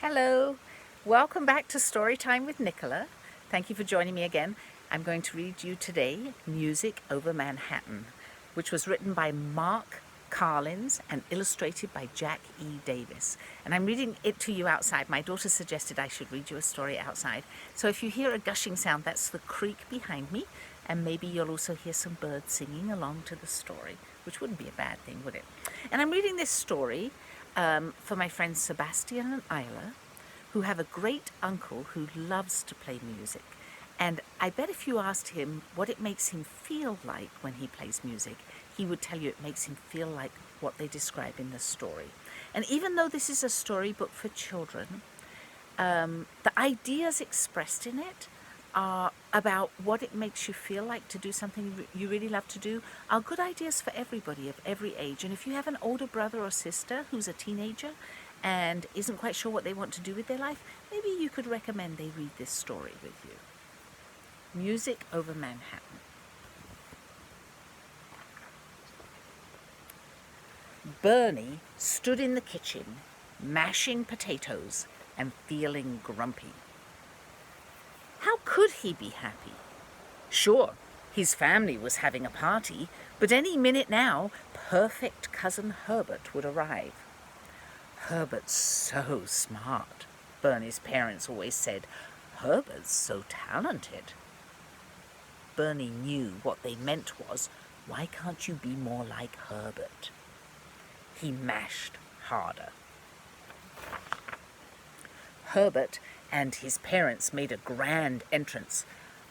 Hello, welcome back to Storytime with Nicola. Thank you for joining me again. I'm going to read you today Music Over Manhattan, which was written by Mark Karlins and illustrated by Jack E. Davis. And I'm reading it to you outside. My daughter suggested I should read you a story outside. So if you hear a gushing sound, that's the creek behind me. And maybe you'll also hear some birds singing along to the story, which wouldn't be a bad thing, would it? And I'm reading this story for my friends Sebastian and Isla, who have a great uncle who loves to play music. And I bet if you asked him what it makes him feel like when he plays music, he would tell you it makes him feel like what they describe in the story. And even though this is a storybook for children, the ideas expressed in it are about what it makes you feel like to do something you really love to do, are good ideas for everybody of every age. And if you have an older brother or sister who's a teenager and isn't quite sure what they want to do with their life, maybe you could recommend they read this story with you. Music Over Manhattan. Bernie stood in the kitchen, mashing potatoes and feeling grumpy. How could he be happy? Sure, his family was having a party, but any minute now, perfect cousin Herbert would arrive. Herbert's so smart, Bernie's parents always said. Herbert's so talented. Bernie knew what they meant was, why can't you be more like Herbert? He mashed harder. Herbert and his parents made a grand entrance.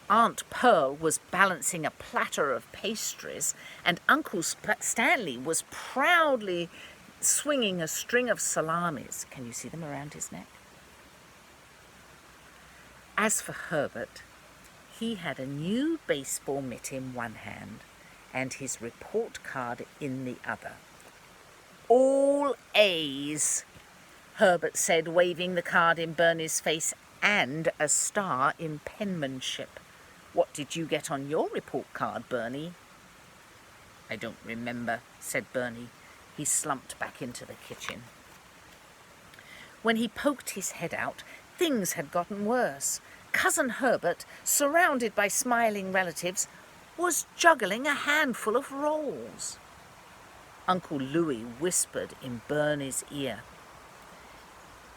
Aunt Pearl was balancing a platter of pastries, and Uncle Stanley was proudly swinging a string of salamis. Can you see them around his neck? As for Herbert, he had a new baseball mitt in one hand and his report card in the other. All A's, Herbert said, waving the card in Bernie's face and a star in penmanship. What did you get on your report card, Bernie? I don't remember, said Bernie. He slumped back into the kitchen. When he poked his head out, things had gotten worse. Cousin Herbert, surrounded by smiling relatives, was juggling a handful of rolls. Uncle Louis whispered in Bernie's ear.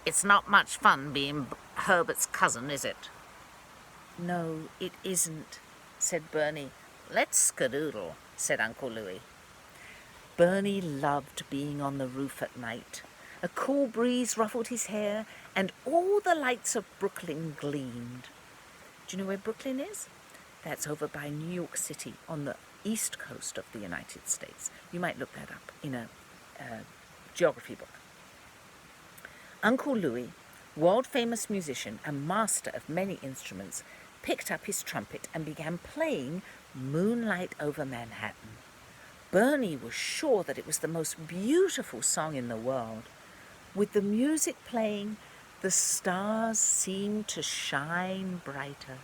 It's not much fun being Herbert's cousin, is it? No, it isn't, said Bernie. Let's skedoodle, said Uncle Louis. Bernie loved being on the roof at night. A cool breeze ruffled his hair, and all the lights of Brooklyn gleamed. Do you know where Brooklyn is? That's over by New York City on the east coast of the United States. You might look that up in a geography book. Uncle Louis, world-famous musician and master of many instruments, picked up his trumpet and began playing Moonlight Over Manhattan. Bernie was sure that it was the most beautiful song in the world. With the music playing, the stars seemed to shine brighter.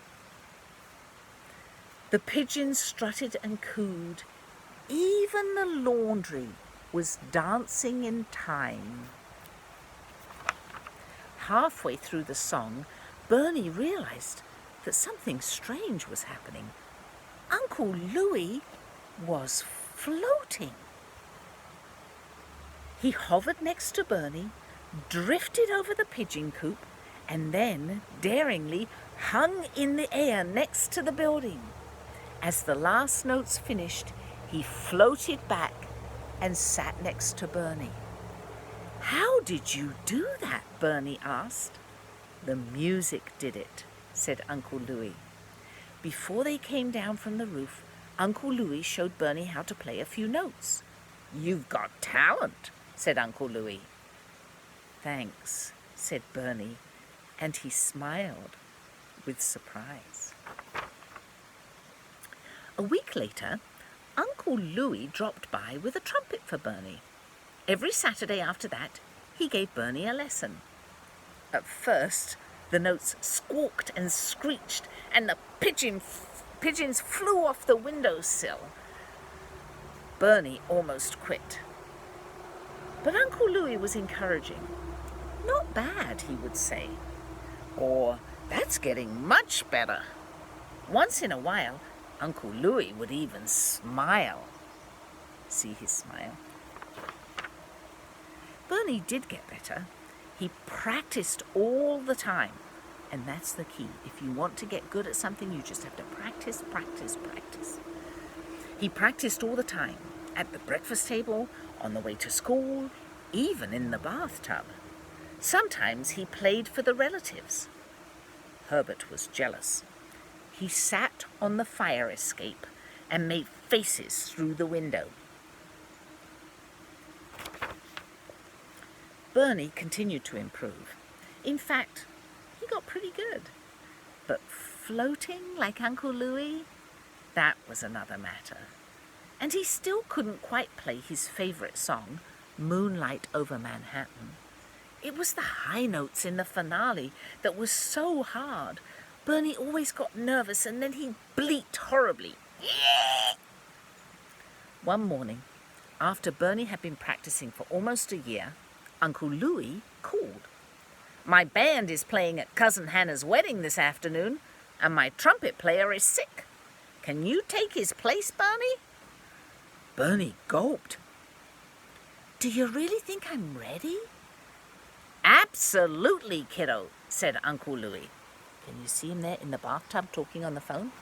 The pigeons strutted and cooed. Even the laundry was dancing in time. Halfway through the song, Bernie realized that something strange was happening. Uncle Louis was floating. He hovered next to Bernie, drifted over the pigeon coop, and then, daringly, hung in the air next to the building. As the last notes finished, he floated back and sat next to Bernie. How did you do that? Bernie asked. The music did it, said Uncle Louis. Before they came down from the roof, Uncle Louis showed Bernie how to play a few notes. You've got talent, said Uncle Louis. Thanks, said Bernie, and he smiled with surprise. A week later, Uncle Louis dropped by with a trumpet for Bernie. Every Saturday after that, he gave Bernie a lesson. At first, the notes squawked and screeched, and the pigeons flew off the windowsill. Bernie almost quit. But Uncle Louis was encouraging. "Not bad," he would say. Or, "That's getting much better." Once in a while, Uncle Louis would even smile. See his smile? Bernie did get better. He practiced all the time. And that's the key. If you want to get good at something, you just have to practice, practice, practice. He practiced all the time. At the breakfast table, on the way to school, even in the bathtub. Sometimes he played for the relatives. Herbert was jealous. He sat on the fire escape and made faces through the window. Bernie continued to improve. In fact, he got pretty good. But floating like Uncle Louis, that was another matter. And he still couldn't quite play his favourite song, Moonlight Over Manhattan. It was the high notes in the finale that was so hard. Bernie always got nervous and then he'd bleat horribly. One morning, after Bernie had been practicing for almost a year, Uncle Louis called. "My band is playing at Cousin Hannah's wedding this afternoon, and my trumpet player is sick. Can you take his place, Bernie?" Bernie gulped. "Do you really think I'm ready?" "Absolutely, kiddo," said Uncle Louis. Can you see him there in the bathtub talking on the phone?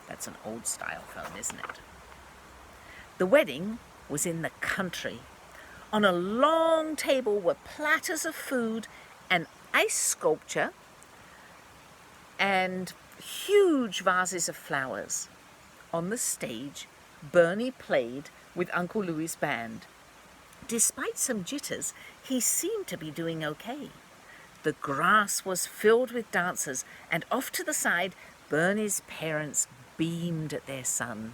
That's an old-style phone, isn't it? The wedding was in the country. On a long table were platters of food and ice sculpture and huge vases of flowers. On the stage, Bernie played with Uncle Louis's band. Despite some jitters, he seemed to be doing okay. The grass was filled with dancers, and off to the side, Bernie's parents beamed at their son.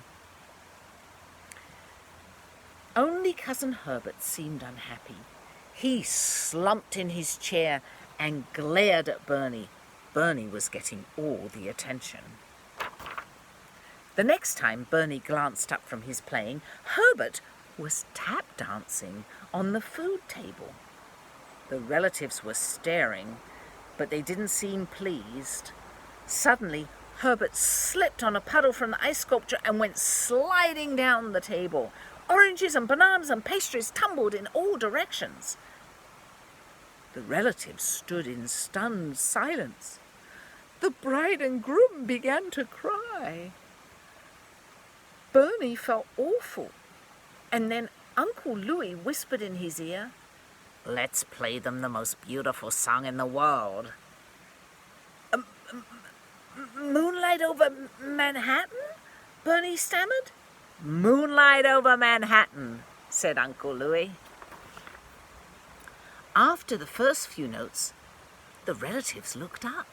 Only Cousin Herbert seemed unhappy. He slumped in his chair and glared at Bernie. Bernie was getting all the attention. The next time Bernie glanced up from his playing, Herbert was tap dancing on the food table. The relatives were staring, but they didn't seem pleased. Suddenly, Herbert slipped on a puddle from the ice sculpture and went sliding down the table. Oranges and bananas and pastries tumbled in all directions. The relatives stood in stunned silence. The bride and groom began to cry. Bernie felt awful, and then Uncle Louis whispered in his ear, "Let's play them the most beautiful song in the world." "Moonlight over Manhattan?" Bernie stammered. "Moonlight over Manhattan," said Uncle Louis. After the first few notes, the relatives looked up.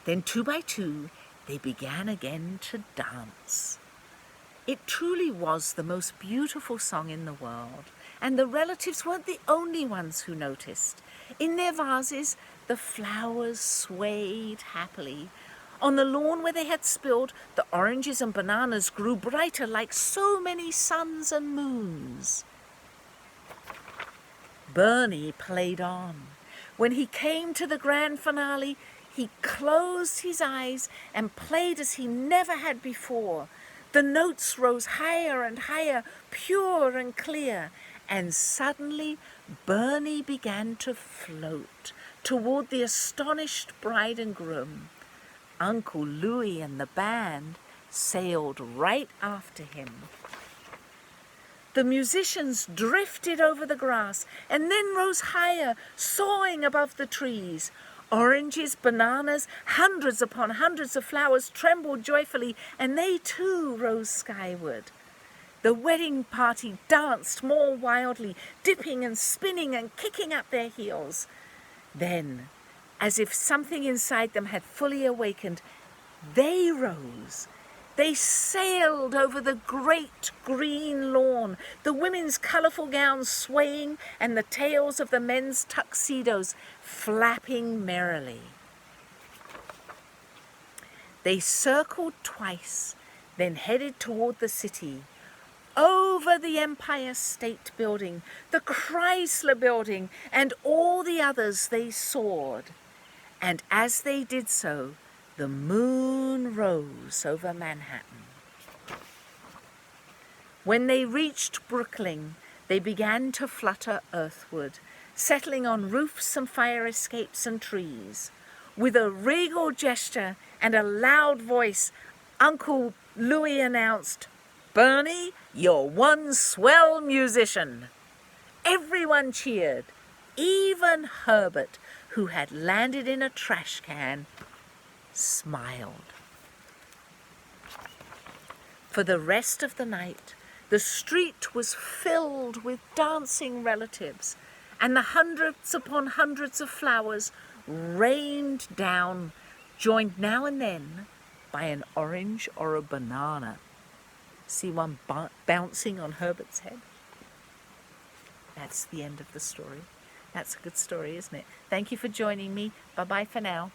Then 2 by 2, they began again to dance. It truly was the most beautiful song in the world, and the relatives weren't the only ones who noticed. In their vases, the flowers swayed happily. On the lawn where they had spilled, the oranges and bananas grew brighter like so many suns and moons. Bernie played on. When he came to the grand finale, he closed his eyes and played as he never had before. The notes rose higher and higher, pure and clear, and suddenly Bernie began to float toward the astonished bride and groom. Uncle Louis and the band sailed right after him. The musicians drifted over the grass and then rose higher, soaring above the trees. Oranges, bananas, hundreds upon hundreds of flowers trembled joyfully, and they too rose skyward. The wedding party danced more wildly, dipping and spinning and kicking up their heels. Then, as if something inside them had fully awakened, they rose. They sailed over the great green lawn, the women's colourful gowns swaying and the tails of the men's tuxedos flapping merrily. They circled twice, then headed toward the city. over the Empire State Building, the Chrysler Building, and all the others they soared. And as they did so, the moon rose over Manhattan. When they reached Brooklyn, they began to flutter earthward, settling on roofs and fire escapes and trees. With a regal gesture and a loud voice, Uncle Louis announced, "Bernie, you're one swell musician." Everyone cheered, even Herbert, who had landed in a trash can, smiled. For the rest of the night, the street was filled with dancing relatives, and the hundreds upon hundreds of flowers rained down, joined now and then by an orange or a banana. See one bouncing on Herbert's head? That's the end of the story. That's a good story, isn't it? Thank you for joining me. Bye-bye for now.